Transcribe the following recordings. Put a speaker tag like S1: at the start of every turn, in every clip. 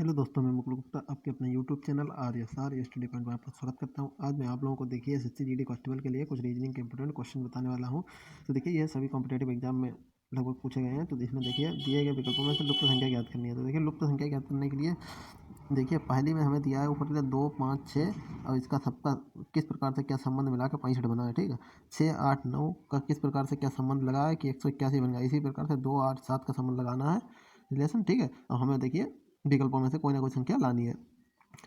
S1: Hello दोस्तों, मैं मुकुल गुप्ता आपके अपने YouTube channel are study point में आपका स्वागत करता हूं। आज मैं आप लोगों को देखिए एसएससी जीडी कांस्टेबल के लिए कुछ रीजनिंग के इंपॉर्टेंट क्वेश्चन बताने वाला हूं। तो देखिए ये सभी कॉम्पिटेटिव एग्जाम में लगभग पूछे गए हैं। तो इसमें देखिए दिए गए विकल्पों में से लुप्त संख्या ज्ञात करनी है। तो देखिए लुप्त संख्या ज्ञात करने के लिए देखिए पहली में हमें दिया है ऊपर के 2, 5, 6 और इसका सबका किस प्रकार से क्या संबंध मिला के 65 बना है। ठीक है, 6, 8, 9 का किस प्रकार से क्या संबंध लगा है कि 181 बन गया। इसी प्रकार से 2, 8, 7 का संबंध लगाना है रिलेशन। ठीक है, और हमें देखिए विकल्पों में से कोई ना कोई संख्या लानी है।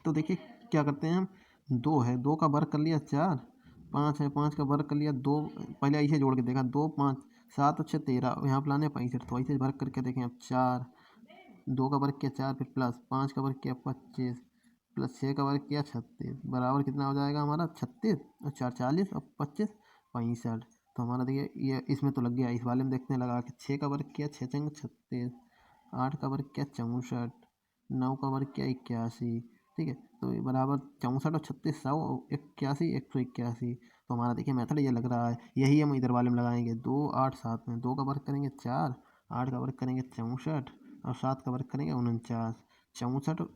S1: तो देखिए क्या करते हैं हम, 2 है, 2 का वर्ग कर लिया 4, 5 है, 5 का वर्ग कर लिया 2, पहले ऐसे जोड़ के देखा 2, 5, 7 और 6 13, यहाँ पर लाने 65। तो ऐसे वर्ग करके देखें अब 4, 2 का वर्ग किया 4, फिर प्लस 5 का वर्ग किया 25, प्लस 6 का वर्ग किया 36, बराबर कितना हो जाएगा हमारा 36 और 4 40 और 25 65। तो हमारा देखिए ये इसमें तो लग गया। इस वाले में देखते हैं लगा कि 6 का वर्ग किया 6 चंग 36, 8 का वर्ग किया 64, 9 का वर्ग किया 81। ठीक है, तो ये बराबर 64 और 36 100 और 81 181। तो हमारा देखिए मेथड ये लग रहा है, यही हम इधर वाले में लगाएंगे। 2, 8, 7 में 2 का वर्ग करेंगे 4, 8 का वर्ग करेंगे 64 और 7 का वर्ग करेंगे 49। 64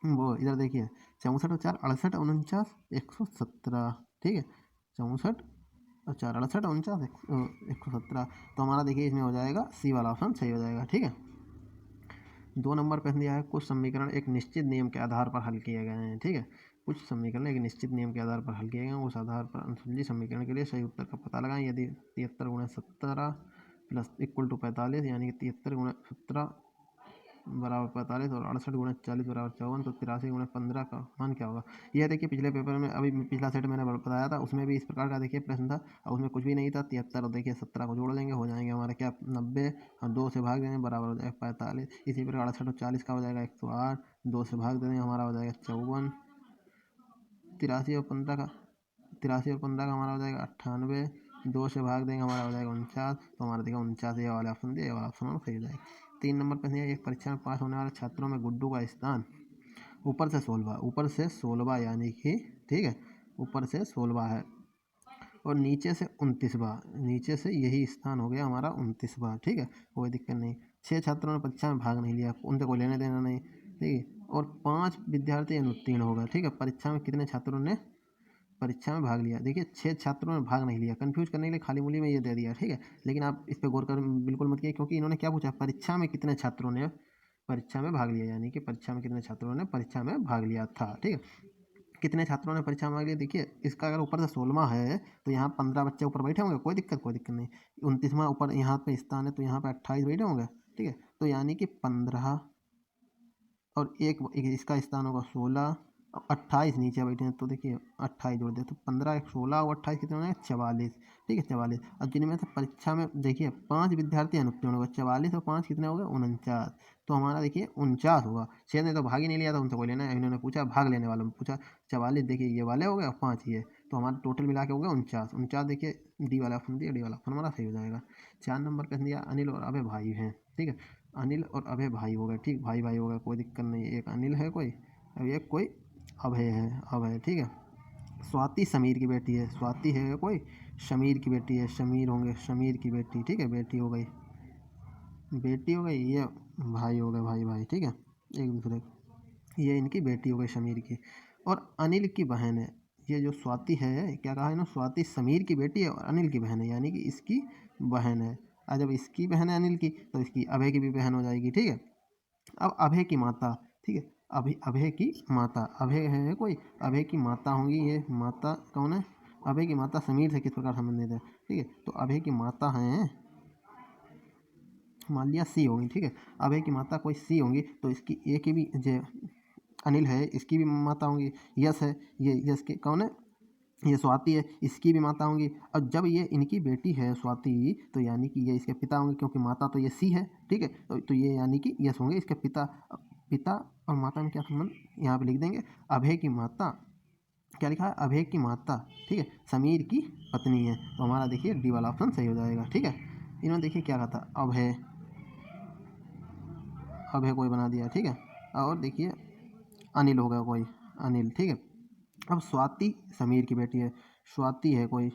S1: वो इधर देखिए 64 और 4 68, 49 117। ठीक है, 64 और 4 68, 49 117। तो हमारा देखिए इसमें हो जाएगा सी वाला ऑप्शन सही हो जाएगा। ठीक है, 2 नंबर प्रश्न दिया है, कुछ समीकरण एक निश्चित नियम के आधार पर हल किए गए हैं। ठीक है, कुछ समीकरण एक निश्चित नियम के आधार पर हल किए गए हैं। उस आधार पर अनुसंधानी समीकरण के लिए सही उत्तर का पता लगाएं। यदि 73 गुणा 17 प्लस इक्वल टू 45 यानी कि 73 गुणा 17 बराबर 45 और 68 गुणा 40 बराबर 54, तो 83 गुणा 15 का मान क्या होगा। यह देखिए पिछले पेपर में अभी पिछला सेट मैंने बताया था, उसमें भी इस प्रकार का देखिए प्रश्न था और उसमें कुछ भी नहीं था। 73 और देखिए 17 को जोड़ लेंगे, हो जाएंगे हमारे क्या 90 और 2 से भाग देंगे बराबर हो जाएगा 45। इसी प्रकार 68 और 40 का हो जाएगा 108, 2 से भाग देंगे हमारा हो जाएगा 54। 83 और 15 का 83 और 15 का हमारा हो जाएगा 98, 2 से भाग देंगे हमारा हो जाएगा 49। तो हमारा देखिए 49 ये वाला ऑप्शन दिया, ये वाला ऑप्शन हमारा सही हो जाएगा। 3 नंबर प्रश्न है, एक परीक्षा में पास होने वाले छात्रों में गुड्डू का स्थान ऊपर से 16, ऊपर से 16 यानी कि ठीक है ऊपर से 16 है और नीचे से 29वां, नीचे से यही स्थान हो गया हमारा 29वां। ठीक है, कोई दिक्कत नहीं। 6 छात्रों ने परीक्षा में भाग नहीं लिया, उनसे कोई लेने देना नहीं। ठीक है, और 5 विद्यार्थी अनुत्तीर्ण हो गए। ठीक है, परीक्षा में कितने छात्रों ने परीक्षा में भाग लिया। देखिए 6 छात्रों ने भाग नहीं लिया, कंफ्यूज करने के लिए खाली मूली में ये दे दिया। ठीक है, लेकिन आप इस पर गौर कर बिल्कुल मत कीजिए, क्योंकि इन्होंने क्या पूछा, परीक्षा में कितने छात्रों ने परीक्षा में भाग लिया, यानी कि परीक्षा में कितने छात्रों ने परीक्षा में भाग लिया था। ठीक है, कितने छात्रों ने परीक्षा में भाग लिया। देखिए इसका अगर ऊपर से 16वां है तो यहाँ 15 बच्चे ऊपर बैठे होंगे, कोई दिक्कत नहीं। 29वां ऊपर यहाँ पे स्थान है तो यहाँ पे 28 बैठे होंगे। ठीक है, तो यानी कि 15 और एक इसका स्थान होगा 16 और 28 नीचे बैठे हैं। तो देखिए 28 जोड़ दे तो 15, 1, 16 और 28 कितने होंगे 44। ठीक है, 44। अब जिनमें से परीक्षा में देखिए 5 विद्यार्थी अनुत्तीर्ण हो गए, 44 और 5 कितने हो गए 49। तो हमारा देखिए 49 होगा। 6 ने तो भाग ही नहीं लिया था, उनसे कोई लेना है। इन्होंने पूछा भाग लेने वालों में पूछा 44, देखिए ये वाले हो गए और 5 ये, तो हमारा टोटल मिला के हो गया 49। 49 देखिए डी वाला ऑप्शन दिया, डी वाला ऑप्शन हमारा सही हो जाएगा। 4 नंबर प्रश्न दिया, अनिल और अभय भाई हैं। ठीक है, अनिल और अभय भाई हो गए। ठीक, भाई भाई हो गए, कोई दिक्कत नहीं। एक अनिल है कोई और एक कोई अभय है, अभय। ठीक है, स्वाति समीर की बेटी है, स्वाति है कोई, शमीर की बेटी है, शमीर होंगे शमीर की बेटी। ठीक है, बेटी हो गई, बेटी हो गई, ये भाई हो गए, भाई भाई। ठीक है, एक दूसरे, ये इनकी बेटी हो गई शमीर की। और अनिल की बहन है, ये जो स्वाति है क्या कहा है ना, स्वाति समीर की बेटी है और अनिल की बहन है, यानी कि इसकी बहन है। और जब इसकी बहन है अनिल की तो इसकी अभय की भी बहन हो जाएगी। ठीक है, अब अभय की माता, ठीक है, अभय की माता, अभय है कोई, अभय की माता होंगी, ये माता कौन है, अभय की माता समीर से किस प्रकार संबंधित है। ठीक है, तो अभय की माता हैं, मान लिया सी होंगी। ठीक है, अभय की माता कोई सी होंगी तो इसकी ए की भी जो अनिल है इसकी भी माता होंगी। यश है, ये यश के कौन है, ये स्वाति है, इसकी भी माता होंगी। और जब ये इनकी बेटी है स्वाति तो यानी कि ये इसके पिता होंगे, क्योंकि माता तो ये सी है। ठीक है, तो ये यानी कि यश होंगे इसके पिता। पिता और माता में क्या संबंध, यहाँ पे लिख देंगे अभय की माता, क्या लिखा है अभय की माता। ठीक है, समीर की पत्नी है। तो हमारा देखिए डी वाला ऑप्शन सही हो जाएगा। ठीक है, इन्होंने देखिए क्या कहा था, अभय, अभय कोई बना दिया। ठीक है, और देखिए अनिल होगा कोई, अनिल। ठीक है, अब स्वाति समीर की बेटी है, स्वाति है कोई।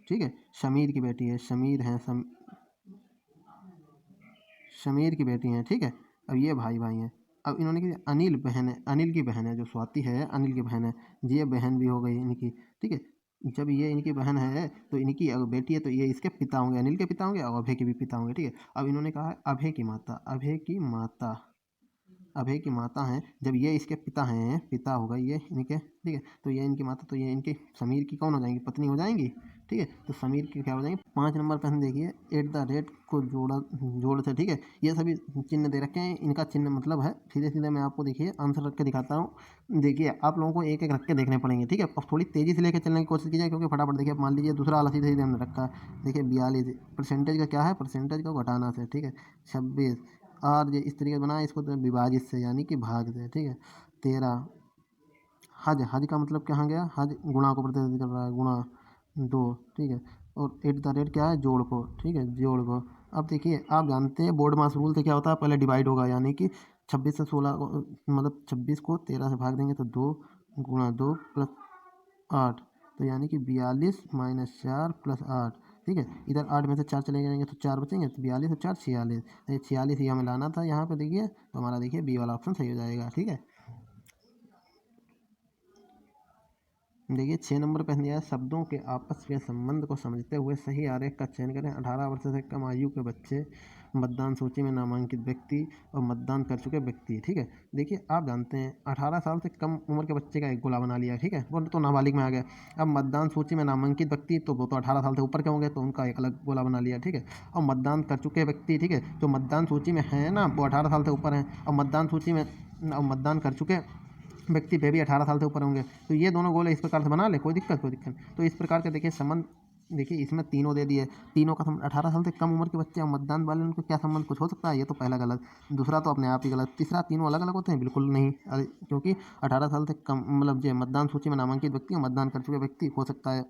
S1: ठीक है, शमीर की बेटी है, शमीर है, शमीर की बेटी है। ठीक है, अब ये भाई भाई हैं, अब इन्होंने की अनिल बहन है, अनिल की बहन है, जो स्वाति है अनिल की बहन है, ये बहन भी हो गई इनकी, ठीक है। जब ये इनकी बहन है तो इनकी अगर बेटी है तो ये इसके पिता होंगे, अनिल के पिता होंगे और अभय के भी पिता होंगे, ठीक है। अब इन्होंने कहा है अभय की माता, अभय की माता, अभय की माता हैं, जब ये इसके पिता हैं, पिता होगा ये इनके, ठीक है। तो ये इनकी माता, तो ये इनकी समीर की कौन हो जाएंगी, पत्नी हो जाएंगी, ठीक है। तो समीर की क्या हो जाएंगी, 5 नंबर पे हम देखिए @ को जोड़ से, ठीक है। ये सभी चिन्ह दे रखे हैं, इनका चिन्ह मतलब है, सीधे सीधे मैं आपको देखिए आंसर रख के दिखाता हूँ। देखिए आप लोगों को एक एक रख के देखने पड़ेंगे, ठीक है। अब थोड़ी तेज़ी से लेकर चलने की कोशिश कीजिए, क्योंकि फटाफट देखिए, मान लीजिए दूसरा वाला सीधे सीधे हमने रखा है, देखिए 42 परसेंटेज का क्या है, परसेंटेज को घटाना से, ठीक है। 26 और ये इस तरीके से बनाया, इसको तो विभाजित से यानी कि भाग से, ठीक है। 13 हज, हज का मतलब कहाँ गया, हज गुणा को प्रतिनिधित्व कर रहा है, गुणा 2, ठीक है। और क्या है, जोड़ को, ठीक है, जोड़ को। अब देखिए आप जानते हैं बोर्ड मास रूल से क्या होता है, पहले डिवाइड होगा, यानी कि 26 से 16 को, मतलब 26 को 13 से भाग देंगे तो 2 गुणा 2 प्लस 8, तो यानी कि 42 - 4 प्लस 8, ठीक है। इधर 8 में से 4 चले जाएंगे तो 4 बचेंगे, तो 42 और 4 46, ये 46 ही हमें लाना था यहाँ पे, देखिए तो हमारा देखिए बी वाला ऑप्शन सही हो जाएगा, ठीक है। देखिए 6 नंबर पे दिया है, शब्दों के आपस के संबंध को समझते हुए सही आरेख का चयन करें। 18 वर्ष से कम आयु के बच्चे, मतदान सूची में नामांकित व्यक्ति और मतदान कर चुके व्यक्ति, ठीक है। देखिए आप जानते हैं 18 साल से कम उम्र के बच्चे का एक गोला बना लिया, ठीक है, वो तो नाबालिग में आ गया। अब मतदान सूची में नामांकित व्यक्ति, तो वो तो 18 साल से ऊपर के होंगे, तो उनका एक अलग गोला बना लिया, ठीक है। और मतदान कर चुके व्यक्ति, ठीक है, जो मतदान सूची में है ना, वो 18 साल से ऊपर हैं, और मतदान सूची में और मतदान कर चुके व्यक्ति पे भी 18 साल से ऊपर होंगे, तो ये दोनों गोले इस प्रकार से बना ले, कोई दिक्कत नहीं। तो इस प्रकार के देखिए संबंध, देखिए इसमें तीनों दे दिए, तीनों का संबंध 18 साल से कम उम्र के बच्चे और मतदान वाले, उनको क्या संबंध कुछ हो सकता है, ये तो पहला गलत, दूसरा तो अपने आप ही गलत, तीसरा तीनों अलग अलग होते हैं, बिल्कुल नहीं। क्योंकि 18 साल से कम, मतलब जो मतदान सूची में नामांकित व्यक्ति और मतदान कर चुके व्यक्ति हो सकता है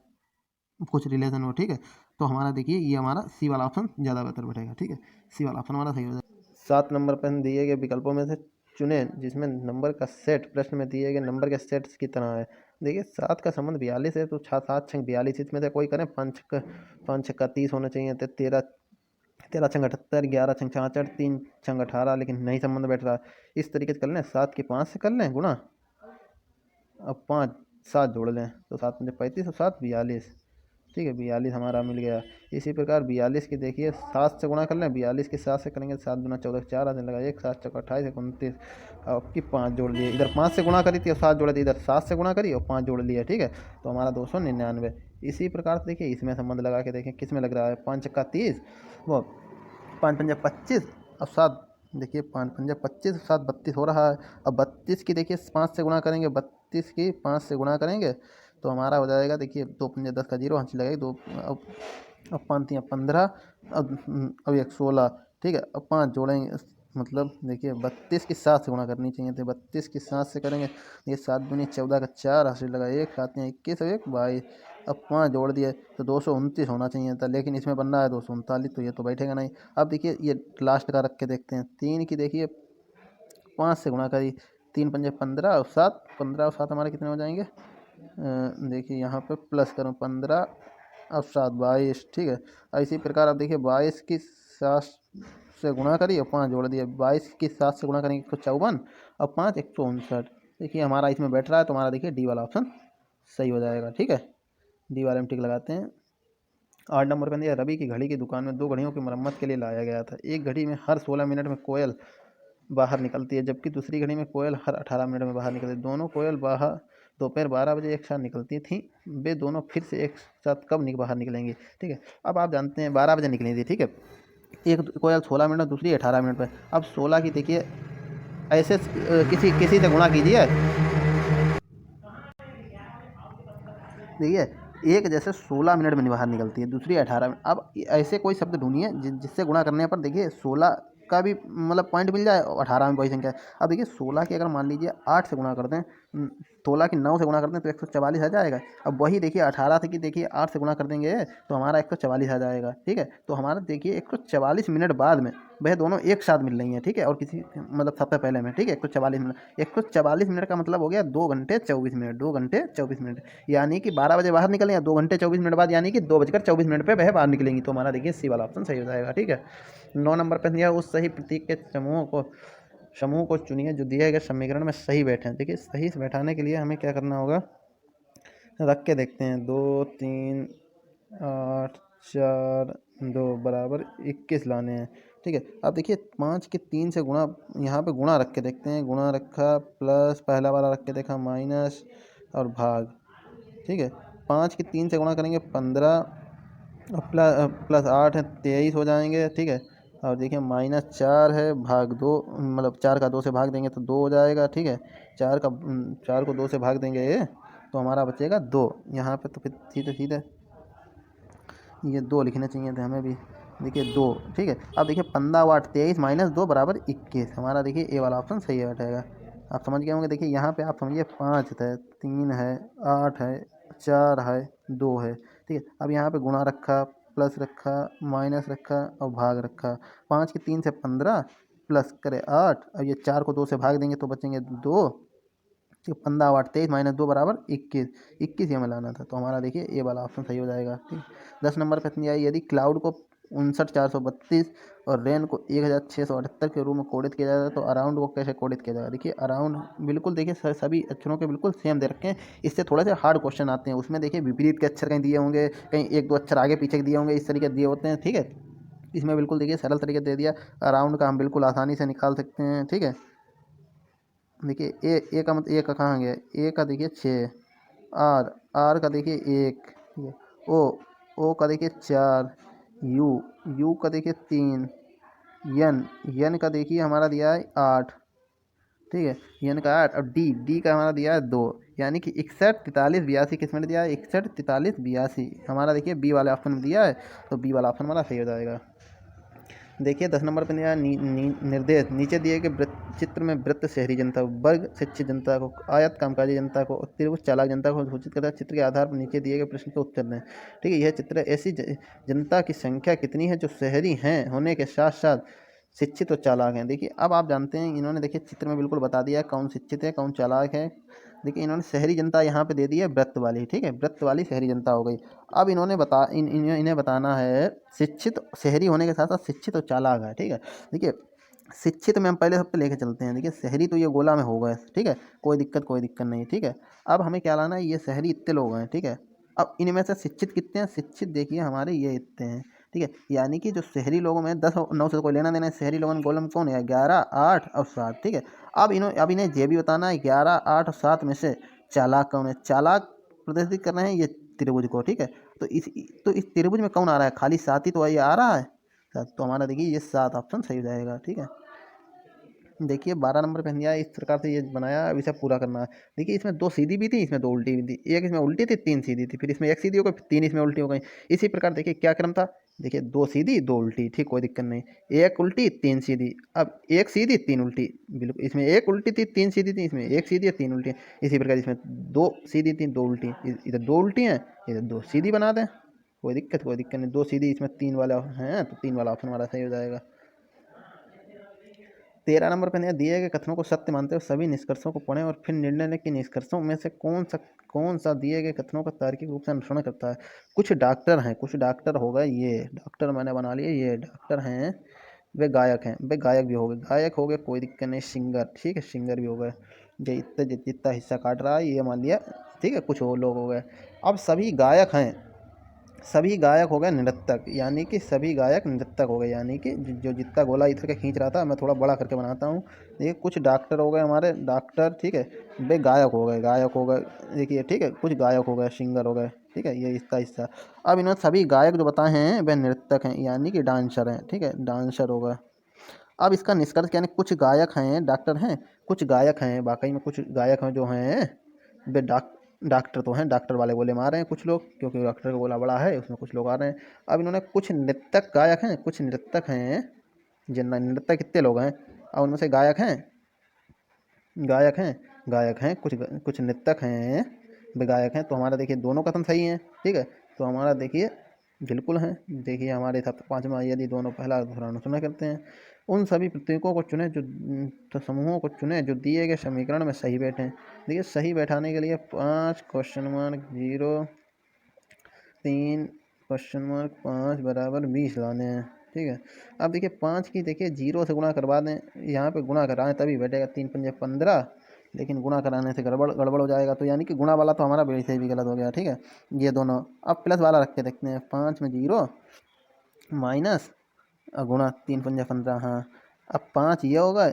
S1: कुछ रिलेशन हो, ठीक है। तो हमारा देखिए ये हमारा सी वाला ऑप्शन ज़्यादा बेहतर बैठेगा, ठीक है, सी वाला ऑप्शन हमारा सही हो जाएगा। 7 नंबर पर हम दिए गए विकल्पों में से चुनें जिसमें नंबर का सेट प्रश्न में दिए गए नंबर के सेट की तरह है। देखिए 7 का संबंध 42 है, तो 7 छंग 42, इसमें से कोई करें, 5 छक्का 30 होना चाहिए, तो 13 छंग 78, 11 छंग 66, 3 छंग 18, लेकिन नहीं संबंध बैठ रहा। इस तरीके से कर लें, 7 की 5 से कर लें गुणा, अब 5 7 जोड़ लें, तो 7 पंजे 35 और 7 42, ठीक है, 42 हमारा मिल गया। इसी प्रकार 42 की देखिए 7 से गुणा कर लें, 42 की 7 से करेंगे, 7 दूना 14, 4 आने लगा, 1 7 चौका 28, 29, आपकी 5 जोड़ लिए, इधर 5 से गुणा करी थी और 7 जोड़े थे, इधर 7 से गुणा करी और 5 जोड़ लिया, ठीक है। तो हमारा 299। इसी प्रकार से देखिए इसमें संबंध लगा के देखें किस में लग रहा है, 5 छक्का 30, वो 5 पंजा 25 और 7, देखिए 5 पंजा 25, 7 32 हो रहा है। अब 32 की देखिए 5 से गुणा करेंगे, 32 की 5 से गुणा करेंगे तो हमारा हो जाएगा, देखिए 2 पंजे 10 का 0, हंसी लगाएगी 2, अब 5 या 15, अब 1 16, ठीक है। अब 5 जोड़ेंगे, मतलब देखिए 32 की 7 से गुणा करनी चाहिए थे, 32 की 7 से करेंगे, ये 7 दूनी 14 का 4, हंसी लगा 1, 7 या 21 और 1 22, अब 5 जोड़ दिए तो 229 होना चाहिए था, लेकिन इसमें बन रहा है 239, तो ये तो बैठेगा नहीं। अब देखिए ये लास्ट का रख के देखते हैं, 3 की देखिए 5 से गुणा करी, 3 पंजे 15 और 7, 15 और 7 हमारे कितने हो जाएंगे, देखिए यहाँ पे प्लस करूँ, 15 और 7 22, ठीक है। और इसी प्रकार अब देखिए 22 की 7 से गुणा करी और 5 जोड़ दिए, 22 की 7 से गुणा करेंगे 154 और 5 159, देखिए हमारा इसमें बैठ रहा है, तो हमारा देखिए डी वाला ऑप्शन सही हो जाएगा, ठीक है। डी वाले में टिक लगाते हैं। 8 नंबर पर दिया, रवि की घड़ी की दुकान में 2 घड़ियों की मरम्मत के लिए लाया गया था। एक घड़ी में हर 16 मिनट में कोयल बाहर निकलती है, जबकि दूसरी घड़ी में कोयल हर 18 मिनट में बाहर निकलती है। दोनों कोयल बाहर दोपहर 12 बजे एक साथ निकलती थीं, वे दोनों फिर से एक साथ कब बाहर निकलेंगी, ठीक है। अब आप जानते हैं 12 बजे निकली थी, ठीक है, एक कोयल 16 मिनट, दूसरी 18 मिनट पर। अब 16 की देखिए ऐसे किसी किसी से गुणा कीजिए, देखिए एक जैसे 16 मिनट में बाहर निकलती है, दूसरी 18 मिनट। अब ऐसे कोई शब्द ढूंढिए जिससे गुणा करने पर देखिए 16 का भी मतलब पॉइंट मिल जाए और 18 में वही संख्या है। अब देखिए 16 की अगर मान लीजिए 8 से गुणा कर दें, 16 की 9 से गुणा कर दें तो 144 आ जाएगा। अब वही देखिए 18 से की देखिए 8 से गुणा कर देंगे तो हमारा 144 आ जाएगा, ठीक है। तो हमारा देखिए 144 मिनट बाद में वह दोनों एक साथ मिल रही हैं, ठीक है, और किसी मतलब सबसे पहले में, ठीक है। 144 मिनट का मतलब हो गया 2 घंटे 24 मिनट, 2 घंटे 24 मिनट, यानी कि 12 बजे बाहर निकलें या 2 घंटे 24 मिनट बाद, यानी कि 2 बजकर 24 मिनट पे वह बाहर निकलेंगी, तो हमारा देखिए सी वाला ऑप्शन सही हो जाएगा, ठीक है। 9 नंबर पर दिया, उस सही प्रतीक के समूहों को
S2: समूह को चुनिए जो दिए गए समीकरण में सही बैठे। देखिए सही से बैठाने के लिए हमें क्या करना होगा, रख के देखते हैं। 2 3 8 4 2 बराबर 21 लाने हैं। ठीक है, अब देखिए 5 के 3 से गुणा, यहाँ पे गुणा रख के देखते हैं। गुणा रखा, प्लस पहला वाला रख के देखा, माइनस और भाग। ठीक है, 5 के 3 से गुणा करेंगे 15 और प्लस 8 है 23 हो जाएंगे। ठीक है, और देखिए -4 है, भाग 2, मतलब 4 का 2 से भाग देंगे तो 2 हो जाएगा। ठीक है, 4 को 2 से भाग देंगे तो हमारा बचेगा 2। यहाँ पे तो फिर सीधे सीधे ये 2 लिखने चाहिए थे हमें भी। देखिए 2। ठीक है, अब देखिए 15 वाट 23 -2 बराबर 21। हमारा देखिए ए वाला ऑप्शन सही बैठेगा। आप समझ गए होंगे। देखिए यहाँ पे आप समझिए 5 है, 3 है, 8 है, 4 है, 2 है। ठीक है, अब यहाँ पे गुणा रखा, प्लस रखा, माइनस रखा और भाग रखा। 5 के 3 से 15 प्लस करे 8, अब ये 4 को 2 से भाग देंगे तो बचेंगे 2। ठीक, 15 वाट 23 -2 बराबर 21। 21 हमें लाना था, तो हमारा देखिए ये वाला ऑप्शन सही हो जाएगा। ठीक, 10 नंबर प्रश्न आई, यदि क्लाउड को 59432 और रेन को 1678 के रूप में कोडित किया जाता है तो अराउंड को कैसे कोडित किया जाएगा। देखिए अराउंड बिल्कुल देखिए सभी अक्षरों के बिल्कुल सेम दे रखे हैं। इससे थोड़े से हार्ड क्वेश्चन आते हैं, उसमें देखिए विपरीत के अक्षर कहीं दिए होंगे, कहीं 1-2 अक्षर आगे पीछे के दिए होंगे, इस तरीके दिए होते हैं। ठीक है, इसमें बिल्कुल देखिए सरल तरीके दे दिया। अराउंड का हम बिल्कुल आसानी से निकाल सकते हैं। ठीक है, देखिए ए का मतलब ए का कहाँ गया, ए का देखिए 6, आर का देखिए 1, ठीक है, ओ का देखिए 4, यू का देखिए 3, यन का देखिए हमारा दिया है 8। ठीक है, यन का 8, और डी का हमारा दिया है 2। यानी कि 61 43 82 किस में दिया है, 61 43 82 हमारा देखिए बी वाले ऑप्शन में दिया है, तो बी वाला ऑप्शन हमारा सही हो जाएगा। देखिए 10 नंबर पर दिया निर्देश, नीचे दिए गए चित्र में वृत्त शहरी जनता, वर्ग शिक्षित जनता को, आयत कामकाजी जनता को और त्रिभुज चालाक जनता को सूचित करता है। चित्र के आधार पर नीचे दिए गए प्रश्न के उत्तर दें। ठीक है, यह चित्र ऐसी जनता की संख्या कितनी है जो शहरी हैं होने के साथ साथ शिक्षित और चालाक हैं। देखिए अब आप जानते हैं, इन्होंने देखिए चित्र में बिल्कुल बता दिया कौन शिक्षित है कौन चालाक है। देखिए इन्होंने शहरी जनता यहाँ पे दे दी है वृत्त वाली। ठीक है, वृत्त वाली शहरी जनता हो गई। अब इन्होंने इन्हें बताना है शिक्षित, शहरी होने के साथ साथ शिक्षित और चालाक है। ठीक है, देखिए शिक्षित में हम पहले सबसे लेके चलते हैं। देखिए शहरी तो ये गोला में हो गए। ठीक है, कोई दिक्कत नहीं। ठीक है, अब हमें क्या लाना है, ये शहरी इतने लोग हैं। ठीक है, अब इनमें से शिक्षित कितने हैं, शिक्षित देखिए हमारे ये इतने हैं। ठीक है, यानी कि जो शहरी लोगों में 10 और 9 से कोई लेना देना है, शहरी लोगों में गोलम कौन है, 11 8 और 7। ठीक है, अब इन्हें ये भी बताना है 11 8 और 7 में से चालाक कौन है। चालाक प्रदर्शित कर रहे हैं ये त्रिभुज को। ठीक है, तो इस त्रिभुज में कौन आ रहा है, खाली 7 ही तो ये आ रहा है। तो हमारा देखिए ये 7 ऑप्शन सही हो जाएगा। ठीक है, देखिए 12 नंबर पे दिया है, इस प्रकार से ये बनाया, अब इसे पूरा करना है। देखिए इसमें 2 सीधी भी थी, इसमें 2 उल्टी भी थी, एक इसमें उल्टी थी 3 सीधी थी, फिर इसमें 1 सीधी हो गई, फिर 3 इसमें उल्टी हो गई। इसी प्रकार देखिए क्या क्रम था, देखिए 2 सीधी 2 उल्टी। ठीक, कोई दिक्कत नहीं। 1 उल्टी 3 सीधी, अब 1 सीधी 3 उल्टी। बिल्कुल, इसमें 1 उल्टी थी 3 सीधी थी, इसमें 1 सीधी है 3 उल्टी। इसी प्रकार इसमें 2 सीधी थी 2 उल्टी, इधर 2 उल्टी हैं, इधर 2 सीधी बना दें। कोई दिक्कत नहीं। 2 सीधी इसमें 3 वाला है, तो 3 वाला ऑप्शन हमारा सही हो जाएगा। 13 नंबर पर दिए गए कथनों को सत्य मानते हुए सभी निष्कर्षों को पढ़ें और फिर निर्णय लें कि निष्कर्षों में से कौन सा दिए गए कथनों का तार्किक रूप से अनुसरण करता है। कुछ डॉक्टर हो गए, ये डॉक्टर मैंने बना लिए, ये डॉक्टर हैं, वे गायक हैं, वे गायक हो गए, कोई दिक्कत नहीं। सिंगर, ठीक है, सिंगर भी हो गए। जो जितना हिस्सा काट रहा है ये मान लिया। ठीक है, कुछ और लोग हो गए। अब सभी गायक हो गए नृत्यक, यानी कि सभी गायक नृत्यक हो गए, यानी कि जो जितना गोला इधर का खींच रहा था मैं थोड़ा बड़ा करके बनाता हूँ। देखिए कुछ डॉक्टर हो गए हमारे डॉक्टर। ठीक है, वे गायक हो गए। देखिए ठीक है, कुछ गायक हो गए, सिंगर हो गए। ठीक है, ये इसका हिस्सा। अब इन्होंने सभी गायक जो बताए हैं वे नृत्यक हैं, यानी कि डांसर हैं। ठीक है, डांसर हो गए। अब इसका निष्कर्ष यानी कुछ गायक हैं, डॉक्टर हैं, कुछ गायक हैं, वाकई में कुछ गायक हैं जो हैं वे डॉक्टर तो हैं, डॉक्टर वाले गोले मार रहे हैं कुछ लोग, क्योंकि डॉक्टर का गोला बड़ा है, उसमें कुछ लोग आ रहे हैं। अब इन्होंने कुछ नृत्यक गायक हैं, कुछ नृत्यक हैं, जिन नृत्यक कितने लोग हैं, और उनमें से गायक हैं गायक हैं, कुछ कुछ नृत्यक हैं, वे गायक हैं। तो हमारा देखिए दोनों कथन सही हैं। ठीक है, तो हमारा देखिए बिल्कुल है। देखिए हमारे हिसाब से 5वां, यदि दोनों पहला और दूसरा अनुसरण करते हैं। उन सभी प्रतीकों को चुनें जो तो समूहों को चुनें जो दिए गए समीकरण में सही बैठें। देखिए सही बैठाने के लिए 5 क्वेश्चन मार्क 0 3 क्वेश्चन मार्क 5 बराबर 20 लाने हैं। ठीक है। अब देखिए 5 की देखिए 0 से गुणा करवा दें, यहाँ पे गुणा कराएं तभी बैठेगा, 3 पंजे 15, लेकिन गुणा कराने से गड़बड़ गड़बड़ हो जाएगा, तो यानी कि गुणा वाला तो हमारा वैसे भी गलत हो गया। ठीक है, ये दोनों। अब प्लस वाला रख के देखते हैं, 5 में 0 माइनस गुणा 3 पंजा 15, हाँ। अब 5 ये होगा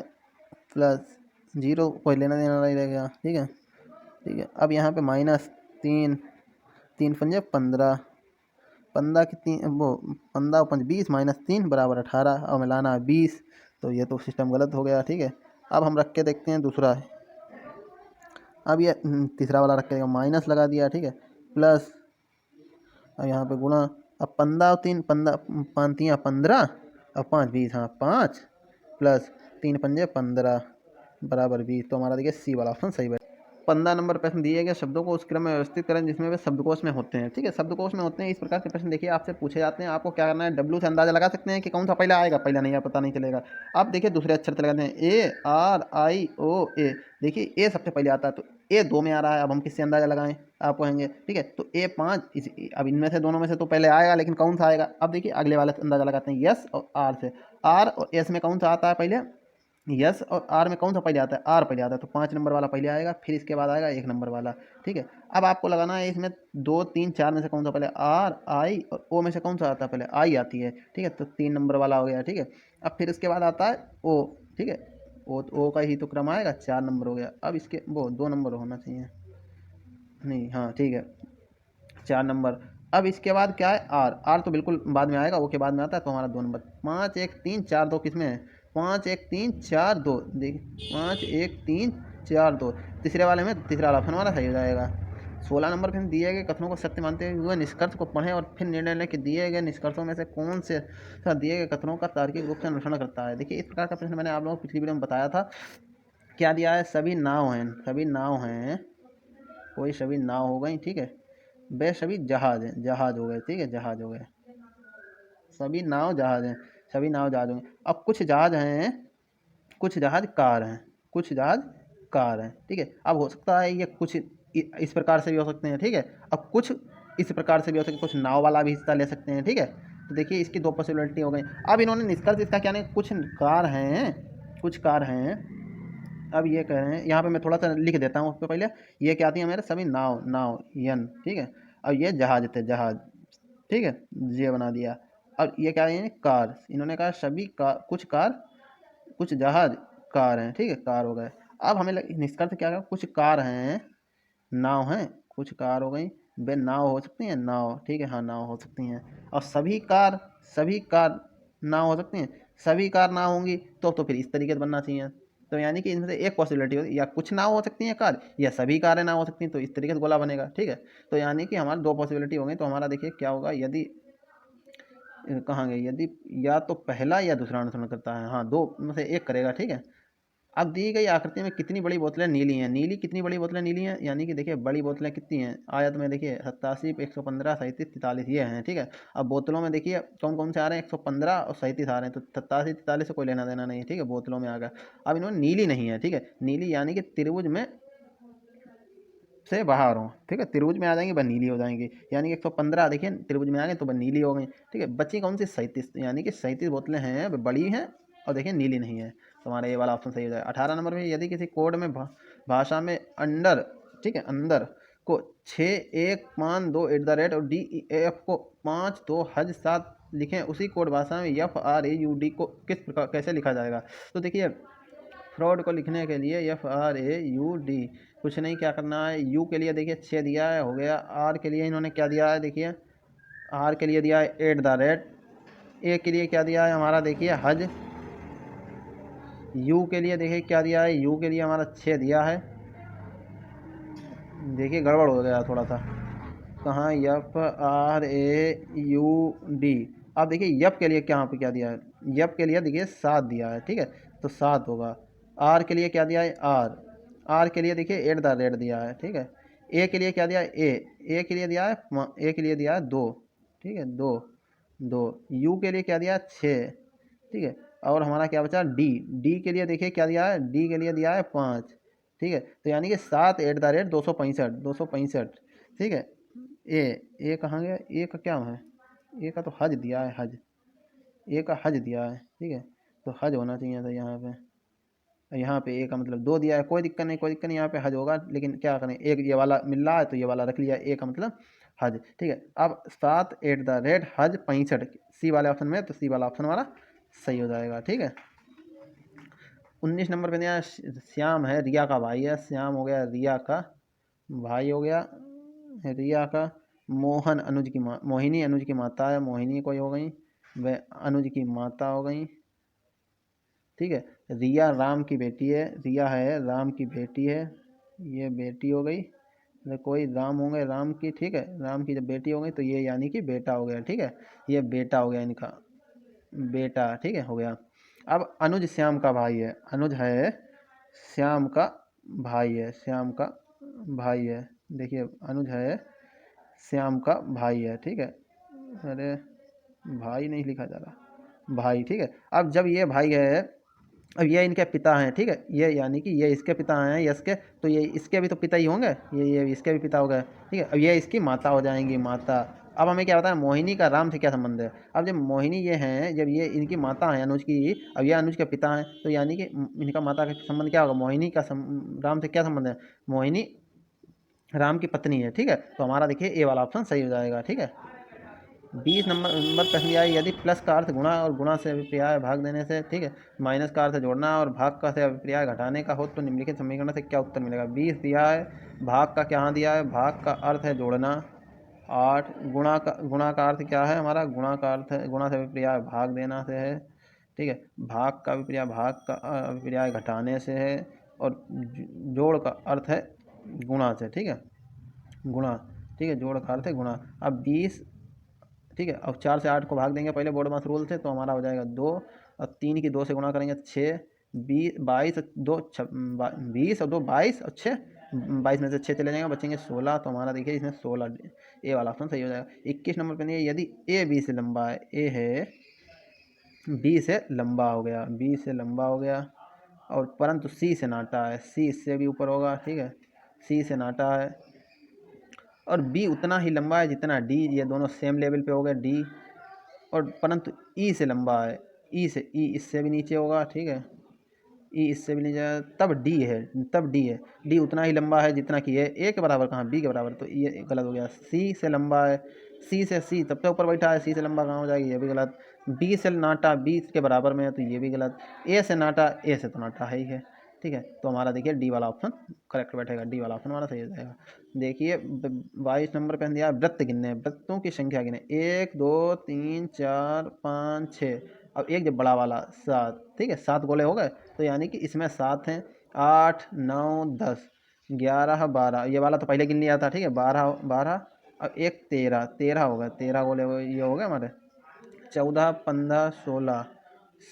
S2: प्लस 0 कोई लेना देना नहीं रहेगा। ठीक है, ठीक है। अब यहाँ पे माइनस 3, 3 पंजे 15, 15 की 3 वो 15 और 5 20 माइनस 3 बराबर 18, और हमें लाना है 20, तो ये तो सिस्टम गलत हो गया। ठीक है, अब हम रख के देखते हैं दूसरा। अब ये तीसरा वाला रख के माइनस लगा दिया। ठीक है, प्लस, अब यहाँ पे गुणा, अब 15 और 3 15, 5 और 5 20, हाँ 5 प्लस 3 पंजे 15 बराबर 20, तो हमारा देखिए सी वाला ऑप्शन सही बैठा। 15 नंबर प्रश्न दिए गए शब्दों को उस क्रम में व्यवस्थित करें जिसमें वे शब्दकोश में होते हैं। ठीक है, शब्दकोश में होते हैं इस प्रकार के प्रश्न देखिए आपसे पूछे जाते हैं। आपको क्या करना है, डब्ल्यू से अंदाजा लगा सकते हैं कि कौन सा पहला आएगा, पहला नहीं पता नहीं चलेगा। आप देखिए दूसरे अक्षर से लगाते हैं, ए आर आई ओ ए, देखिए ए सबसे पहले आता है, तो ए 2 में आ रहा है, अब हम किससे अंदाजा लगाएं, आप कहेंगे। ठीक है, तो ए 5, अब इनमें से दोनों में से तो पहले आएगा, लेकिन कौन सा आएगा। अब देखिए अगले वाले से अंदाजा लगाते हैं, यस और आर से। आर और एस में कौन सा आता है पहले, यस और आर में कौन सा पहले आता है, आर पहले आता है, तो 5 नंबर वाला पहले आएगा, फिर इसके बाद आएगा 1 नंबर वाला। ठीक है, अब आपको लगाना है इसमें 2 3 4 में से कौन सा पहले, आर आई और ओ में से कौन सा आता है पहले, आई आती है। ठीक है, तो 3 नंबर वाला हो गया। ठीक है, अब फिर इसके बाद आता है ओ। ठीक है, ओ का ही तो क्रम आएगा, 4 नंबर हो गया। अब इसके वो 2 नंबर होना चाहिए, नहीं, हाँ ठीक है, 4 नंबर। अब इसके बाद क्या है, आर, आर तो बिल्कुल बाद में आएगा, ओ के बाद में आता है, तो हमारा 2 नंबर। 5 1 3 4 2 किस में है, 5 1 3 4 2, देखिए 5 1 3 4 2, तीसरे वाले में तीसरा वाला ऑप्शन हमारा सही हो जाएगा। 16 नंबर फिर दिए गए कथनों को सत्य मानते हुए निष्कर्ष को पढ़ें और फिर निर्णय लें कि दिए गए निष्कर्षों में से कौन से दिए गए कथनों का तार्किक रूप से अनुसरण करता है। देखिए इस प्रकार का प्रश्न मैंने आप लोगों को पिछली वीडियो में बताया था। क्या दिया है, सभी नाव हैं, सभी नाव हैं, कोई सभी नाव हो गई। ठीक है, वे सभी जहाज हैं, जहाज हो गए। ठीक है, जहाज हो गए, सभी नाव जहाज हैं, सभी नाव जहाज होंगे। अब कुछ जहाज हैं, कुछ जहाज कार हैं, कुछ जहाज कार हैं। ठीक है, अब हो सकता है ये कुछ इस प्रकार से भी हो सकते हैं। ठीक है, अब कुछ इस प्रकार से भी हो सकते हैं, कुछ नाव वाला भी हिस्सा ले सकते हैं। ठीक है, तो देखिए इसकी 2 पॉसिबिलिटी हो गई। अब इन्होंने निष्कर्ष इसका क्या नहीं, कुछ कार हैं, कुछ कार हैं। अब ये कह रहे हैं, यहाँ पे मैं थोड़ा सा लिख देता हूँ उससे पहले, ये क्या आती है मेरे, सभी नाव, नाव यन। ठीक है, अब ये जहाज थे, जहाज। ठीक है, ये बना दिया। अब ये क्या है, कार, इन्होंने कहा सभी कार, कुछ कार, कुछ जहाज कार हैं। ठीक है, कार हो गए। अब हमें निष्कर्ष क्या है, कुछ कार हैं, नाव हैं, कुछ कार हो गई, वे नाव हो सकती हैं, नाव। ठीक है, हाँ नाव हो सकती हैं। और सभी कार, सभी कार नाव हो सकती हैं, सभी कार नाव होंगी तो फिर इस तरीके से बनना चाहिए। तो यानी कि इनमें से एक पॉसिबिलिटी होती, या कुछ नाव हो सकती हैं कार, या सभी कारें नाव हो सकती हैं, तो इस तरीके से गोला बनेगा। ठीक है, तो यानी कि हमारी 2 पॉसिबिलिटी हो गई। तो हमारा देखिए क्या होगा, यदि कहाँ गई, यदि या तो पहला या दूसरा अनुसरण करता है, हाँ 2 में से एक करेगा। ठीक है, अब दी गई आकृति में कितनी बड़ी बोतलें नीली हैं, नीली कितनी बड़ी बोतलें नीली हैं, यानी कि देखिए बड़ी बोतलें कितनी हैं, आयत में देखिए 87 115 37 43 ये हैं। ठीक है, अब बोतलों में देखिए कौन कौन से आ रहे हैं, 115 और 37 आ रहे हैं, तो 87 43 से कोई लेना देना नहीं है। ठीक है, बोतलों में आ गया। अब इन्होंने नीली नहीं है। ठीक है, नीली यानी कि त्रिभुज में से बाहर हो। ठीक है, त्रिभुज में आ जाएंगे, वह नीली हो जाएंगी, यानी कि 115 देखिए त्रिभुज में आ गए तो वह नीली हो गई। ठीक है, बची कौन सी, 37, यानी कि 37 बोतलें हैं, वे बड़ी हैं और देखिए नीली नहीं है, तो हमारा ये वाला ऑप्शन सही हो जाएगा। 18 नंबर में, यदि किसी कोड में भाषा में अंडर, ठीक है, अंदर को 6152 और DEF को 52 लिखें, उसी कोड भाषा में FRAUD को किस प्रकार कैसे लिखा जाएगा। तो देखिए फ्रॉड को लिखने के लिए FRAUD कुछ नहीं, क्या करना है, यू के लिए देखिए 6 दिया है, हो गया। आर के लिए इन्होंने क्या दिया है, देखिए आर के लिए दिया है @ ए के लिए क्या दिया है हमारा, देखिए हज। यू के लिए देखिए क्या दिया है, यू के लिए हमारा 6 दिया है। देखिए गड़बड़ हो गया थोड़ा सा, कहाँ, FRAUD। अब देखिए यप के लिए क्या यहाँ पे क्या दिया है, यप के लिए देखिए 7 दिया है। ठीक है, तो 7 होगा। आर के लिए क्या दिया है, आर के लिए देखिए @ दिया है। ठीक है, ए के लिए क्या दिया है, ए के लिए दिया है, ए के लिए दिया है 2। ठीक है, 2 2। यू के लिए क्या दिया है, 6। ठीक है, और हमारा क्या बचा, डी के लिए देखिए क्या दिया है, डी के लिए दिया है 5। ठीक है, तो यानी कि 7 @ 265। ठीक है, ए कहाँ गया, ए का क्या है, ए का तो हज दिया है, हज। ए का हज दिया है, ठीक है, तो हज होना चाहिए था यहाँ पे। यहाँ पे ए का मतलब 2 दिया है, कोई दिक्कत नहीं, कोई दिक्कत नहीं, यहाँ पे हज होगा, लेकिन क्या करें, एक ये वाला मिल रहा है तो ये वाला रख लिया, ए का मतलब हज, ठीक है। अब 7 हज 65 सी वाले ऑप्शन में, तो सी वाला ऑप्शन हमारा सही हो जाएगा, ठीक है। 19 नंबर पे दिया श्याम है, रिया का भाई है, श्याम हो गया रिया का भाई हो गया, रिया का मोहन अनुज की माँ, मोहिनी अनुज की माता है, मोहिनी कोई हो गई, वह अनुज की माता हो गई, ठीक है। रिया राम की बेटी है, रिया है राम की बेटी है, ये बेटी हो गई, तो कोई राम होंगे राम की, ठीक है, राम की जब बेटी हो गई तो ये यानी कि बेटा हो गया, ठीक है, ये बेटा हो गया इनका, बेटा, ठीक है, हो गया। अब अनुज श्याम का भाई है, अनुज है श्याम का भाई है, श्याम का भाई है, देखिए अनुज है श्याम का भाई है, ठीक है, अरे भाई नहीं लिखा जा रहा, भाई, ठीक है। अब जब ये भाई है, अब ये इनके पिता हैं, ठीक है, ये यानी कि ये इसके पिता हैं यश के, तो ये इसके भी तो पिता ही होंगे, ये इसके भी पिता हो गए, ठीक है। अब ये इसकी माता हो जाएंगी, माता। अब हमें क्या पता है मोहिनी का राम से क्या संबंध है। अब जब मोहिनी ये हैं, जब ये इनकी माता है अनुज की, अब ये अनुज के पिता हैं, तो यानी कि इनका माता का संबंध क्या होगा, मोहिनी का राम से क्या संबंध है, मोहिनी राम की पत्नी है, ठीक है, तो हमारा देखिए ए वाला ऑप्शन सही हो जाएगा, ठीक है। 20 नंबर प्रश्न दिया है, यदि प्लस का अर्थ गुणा और गुणा से अभिप्राय भाग देने से, ठीक है, माइनस का अर्थ जोड़ना और भाग का से अभिप्राय घटाने का हो तो निम्नलिखित समीकरण से क्या उत्तर मिलेगा। 20 दिया है, भाग का क्या दिया है, भाग का अर्थ है जोड़ना, 8 गुणा का अर्थ क्या है हमारा, गुणा का अर्थ है गुणा से अभिप्राय भाग देना से है, ठीक है, भाग का अभिप्राय भाग का अभिप्राय घटाने से है, और जोड़ का अर्थ है गुणा से, ठीक है, गुणा, ठीक है, जोड़ का अर्थ है गुणा। अब 20, ठीक है, अब 4 से 8 को भाग देंगे पहले बोर्ड मास रूल से, तो हमारा हो जाएगा 2, और 3 की 2 से गुणा करेंगे 6, 22 और 2 20 और 2 22 और 6 22 में से 6 चले जाएंगे, बचेंगे 16, तो हमारा देखिए इसमें 16 ए वाला ऑप्शन सही हो जाएगा। 21 नंबर पे नहीं, यदि ए बी से लंबा है, ए है बी से लंबा हो गया, बी से लंबा हो गया, और परंतु सी से नाटा है, सी इससे भी ऊपर होगा, ठीक है, सी से नाटा है, और बी उतना ही लंबा है जितना डी, ये दोनों सेम लेवल पे हो गए डी, और परंतु ई से लंबा है, ई इससे भी नीचे होगा, ठीक है, ई इससे भी नीचे है, तब डी है, डी उतना ही लंबा है जितना कि ए के बराबर, कहाँ बी के बराबर, तो ये गलत हो गया। सी से लंबा है, सी तब तक ऊपर बैठा है, सी से लंबा कहाँ हो जाएगी, ये भी गलत। बी से नाटा बी के बराबर में है, तो ये भी गलत। ए से नाटा, ए से तो नाटा है ही है, ठीक है, तो हमारा देखिए डी वाला ऑप्शन करेक्ट बैठेगा, डी वाला ऑप्शन हमारा सही हो जाएगा। देखिए 22 नंबर पे दिया वृत्त गिनने, वृत्तों की संख्या गिने, 1 2 3 4 5 6, अब एक जब बड़ा वाला 7, ठीक है, 7 गोले हो गए, तो यानी कि इसमें 7 हैं, 8 9 10 11 12, ये वाला तो पहले गिन लिया था, ठीक है, 12 12, अब एक 13 13 हो गए, 13 गोले ये हो गए हमारे, 14 15 16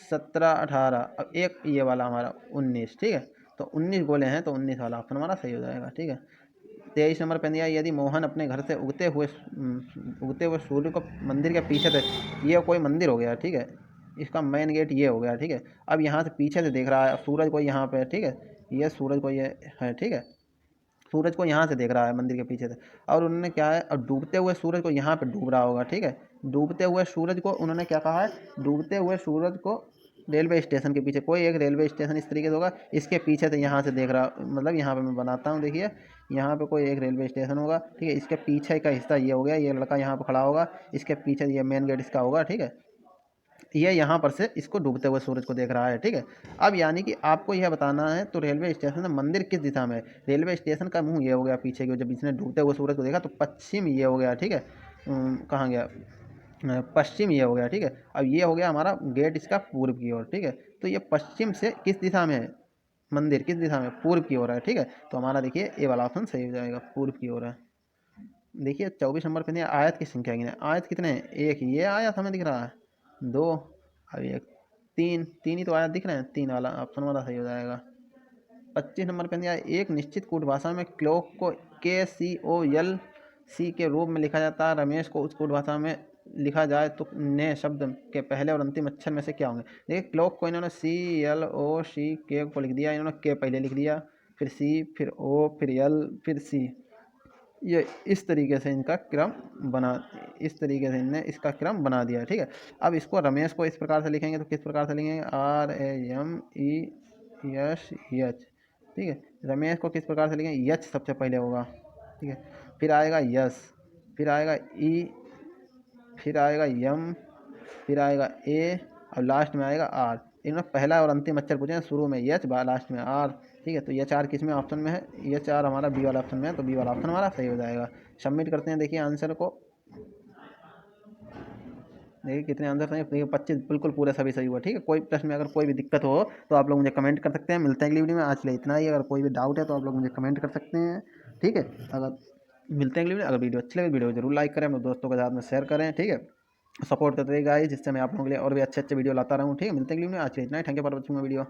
S2: 17 18, अब एक ये वाला हमारा 19, ठीक है, तो 19 गोले हैं, तो 19 वाला ऑप्शन हमारा सही हो जाएगा, ठीक है। 23 नंबर पे दिया, यदि मोहन अपने घर से उगते हुए सूर्य को मंदिर के पीछे से, ये कोई मंदिर हो गया, ठीक है, इसका मेन गेट ये हो गया, ठीक है, अब यहाँ से पीछे से देख रहा है, सूरज को यहाँ पे, ठीक है, ये सूरज को ये है, ठीक है, सूरज को यहाँ से देख रहा है मंदिर के पीछे से, और उन्होंने क्या है, और डूबते हुए सूरज को यहाँ पे डूब रहा होगा, ठीक है, डूबते हुए सूरज को उन्होंने क्या कहा है, डूबते हुए सूरज को रेलवे स्टेशन के पीछे, कोई एक रेलवे स्टेशन इस तरीके से होगा, इसके पीछे से यहाँ से देख रहा, मतलब यहाँ पे मैं बनाता हूँ, देखिए यहाँ पे कोई एक रेलवे स्टेशन होगा, ठीक है, इसके पीछे का हिस्सा ये हो गया, ये लड़का यहाँ पे खड़ा होगा, इसके पीछे ये मेन गेट इसका होगा, ठीक है, ये यहाँ पर से इसको डूबते हुए सूरज को देख रहा है, ठीक है। अब यानी कि आपको यह बताना है, तो रेलवे स्टेशन से मंदिर किस दिशा में है, रेलवे स्टेशन का मुंह ये हो गया पीछे की, जब इसने डूबते हुए सूरज को देखा तो पश्चिम ये हो गया, ठीक है, कहाँ गया, पश्चिम ये हो गया, ठीक है। अब ये हो गया हमारा गेट इसका पूर्व की ओर, ठीक है, तो ये पश्चिम से किस दिशा में है, मंदिर किस दिशा में, पूर्व की ओर है, ठीक है, तो हमारा देखिए ए वाला ऑप्शन सही हो जाएगा, पूर्व की ओर है। देखिए 24 नंबर पे नहीं, आयत की संख्या गिने, आयत कितने हैं, एक ये आयत हमें दिख रहा है, 2, अब एक 3, 3 ही तो आयत दिख रहे हैं, 3 वाला ऑप्शन वाला सही हो जाएगा। 25 नंबर पे दिया, एक निश्चित कूट भाषा में क्लॉक को KCOL के रूप में लिखा जाता है, रमेश को उस कूट भाषा में लिखा जाए तो नए शब्द के पहले और अंतिम अक्षर में से क्या होंगे। देखिए क्लॉक को इन्होंने CLOCK को लिख दिया, इन्होंने के पहले लिख दिया, फिर C, फिर O, फिर L, फिर C, ये इस तरीके से इनका क्रम बना इस तरीके से इनने इसका क्रम बना दिया है, ठीक है। अब इसको रमेश को इस प्रकार से लिखेंगे तो किस प्रकार से लिखेंगे, RAMESH, ठीक है। रमेश को किस प्रकार से लिखेंगे, यच सबसे पहले होगा, ठीक है, फिर आएगा यस, फिर आएगा ई, फिर आएगा यम, फिर आएगा ए और लास्ट में आएगा आर। इनमें पहला और अंतिम अक्षर पूछे हैं, शुरू में एच लास्ट में आर, ठीक है। तो एच आर किस में ऑप्शन में है, एच आर हमारा बी वाला ऑप्शन में है, तो बी वाला ऑप्शन हमारा सही हो जाएगा। सबमिट करते हैं, देखिए आंसर को, देखिए कितने आंसर सही, देखिए 25 बिल्कुल पूरे सभी सही हुआ, ठीक है। कोई प्रश्न में अगर कोई भी दिक्कत हो तो आप लोग मुझे कमेंट कर सकते हैं। मिलते हैं अगली वीडियो में, आज के लिए इतना ही। अगर कोई भी डाउट है तो आप लोग मुझे कमेंट कर सकते हैं, ठीक है। अगर मिलते हैं अगली वीडियो, अगर वीडियो अच्छी लगे वीडियो को जरूर लाइक करें, अपने दोस्तों के साथ में शेयर करें, ठीक है। सपोर्ट करते रहिए गाइस, जिससे मैं आप लोगों के लिए और भी अच्छे अच्छे वीडियो लाता रहूँ, ठीक है। मिलते हैं अगली वीडियो में, आज के लिए इतना ही। Thank you for watching my video.